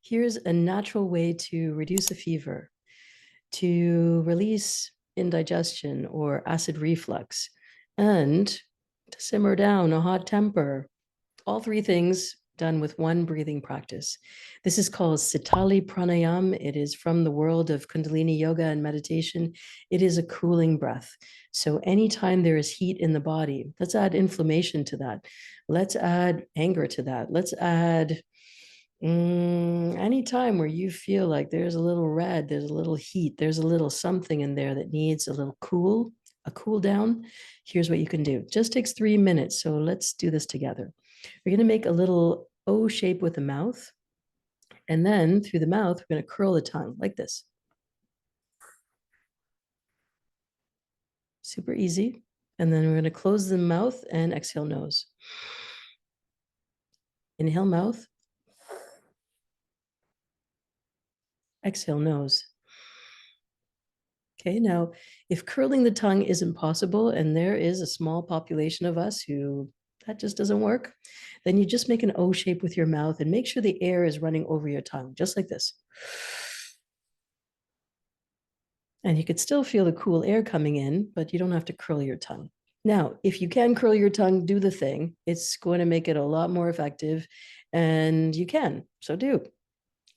Here's a natural way to reduce a fever, to release indigestion or acid reflux, and to simmer down a hot temper. All three things done with one breathing practice. This is called Sitali Pranayam. It is from the world of Kundalini yoga and meditation. It is a cooling breath. So anytime there is heat in the body, let's add inflammation to that. Let's add anger to that. Let's add any time where you feel like there's a little red, there's a little heat, there's a little something in there that needs a little a cool down, here's what you can do. Just takes 3 minutes. So let's do this together. We're going to make a little O shape with the mouth. And then through the mouth, we're going to curl the tongue like this. Super easy. And then we're going to close the mouth and exhale nose. Inhale mouth. Exhale nose. Okay, now if curling the tongue isn't possible, and there is a small population of us who that just doesn't work, then you just make an O shape with your mouth and make sure the air is running over your tongue, just like this. And you could still feel the cool air coming in, but you don't have to curl your tongue. Now, if you can curl your tongue, do the thing. It's going to make it a lot more effective, and you can, so do.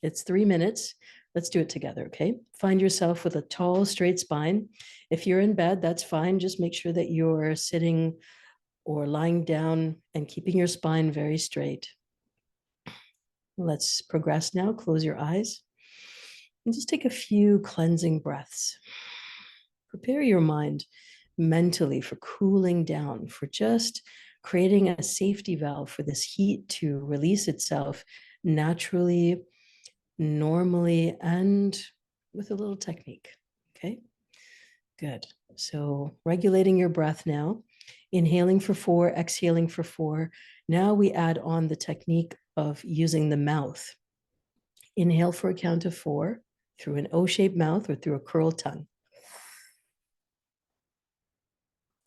It's 3 minutes. Let's do it together, okay? Find yourself with a tall, straight spine. If you're in bed, that's fine. Just make sure that you're sitting or lying down and keeping your spine very straight. Let's progress now. Close your eyes and just take a few cleansing breaths. Prepare your mind mentally for cooling down, for just creating a safety valve for this heat to release itself naturally, normally, and with a little technique. Okay, good. So regulating your breath now, inhaling for 4, exhaling for 4. Now we add on the technique of using the mouth. Inhale for a count of 4 through an O-shaped mouth or through a curled tongue.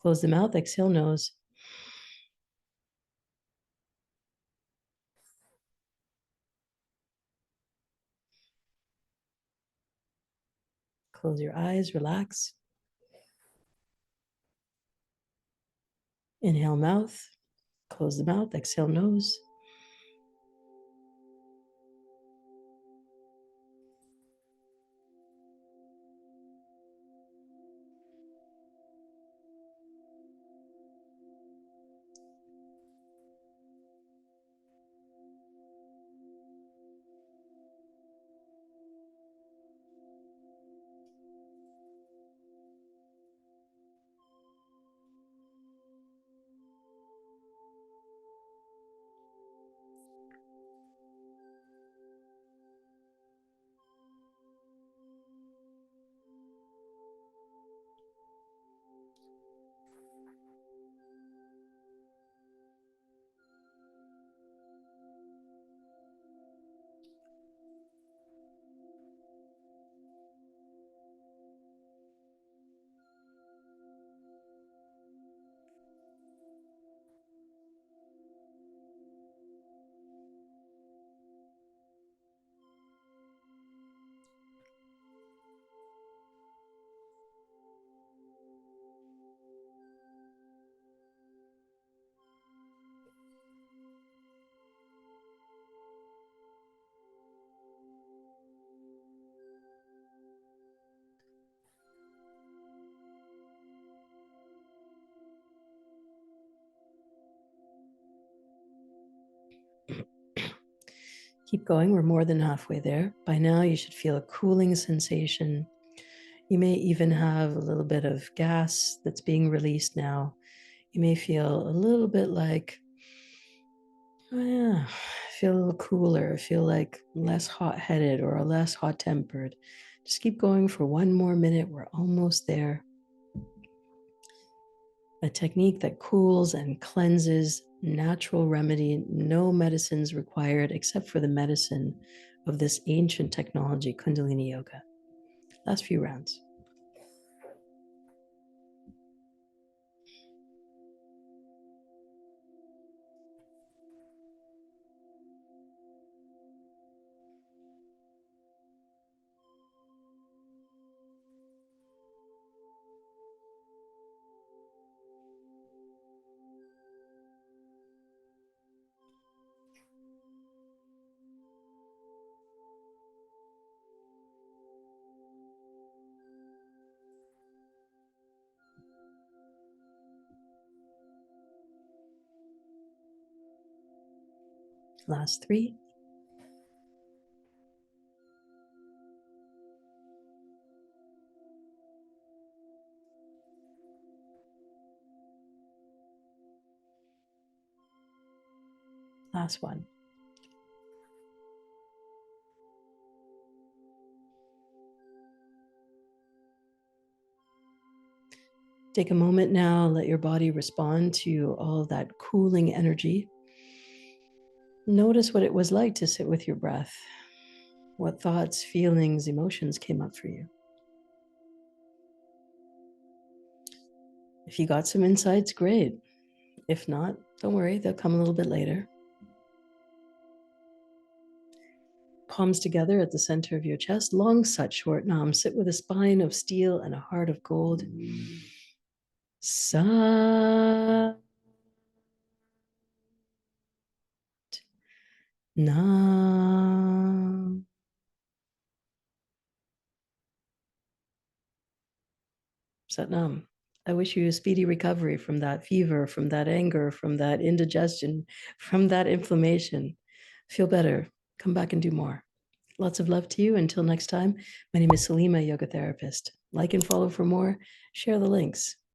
Close the mouth, exhale nose. Close your eyes, relax. Inhale mouth, close the mouth, exhale nose. Keep going, we're more than halfway there. By now you should feel a cooling sensation. You may even have a little bit of gas that's being released now. You may feel a little bit like, oh yeah, feel a little cooler, feel like less hot-headed or less hot-tempered. Just keep going for 1 more minute. We're almost there. A technique that cools and cleanses, natural remedy, no medicines required except for the medicine of this ancient technology, Kundalini Yoga. Last few rounds. Last 3. Last 1. Take a moment now, let your body respond to all of that cooling energy. Notice what it was like to sit with your breath. What thoughts, feelings, emotions came up for you. If you got some insights, great. If not, don't worry, they'll come a little bit later. Palms together at the center of your chest, long sat, short nam. Sit with a spine of steel and a heart of gold. Sat Nam. Sat Nam. I wish you a speedy recovery from that fever, from that anger, from that indigestion, from that inflammation. Feel better. Come back and do more. Lots of love to you. Until next time, my name is Salimah, yoga therapist. Like and follow for more. Share the links.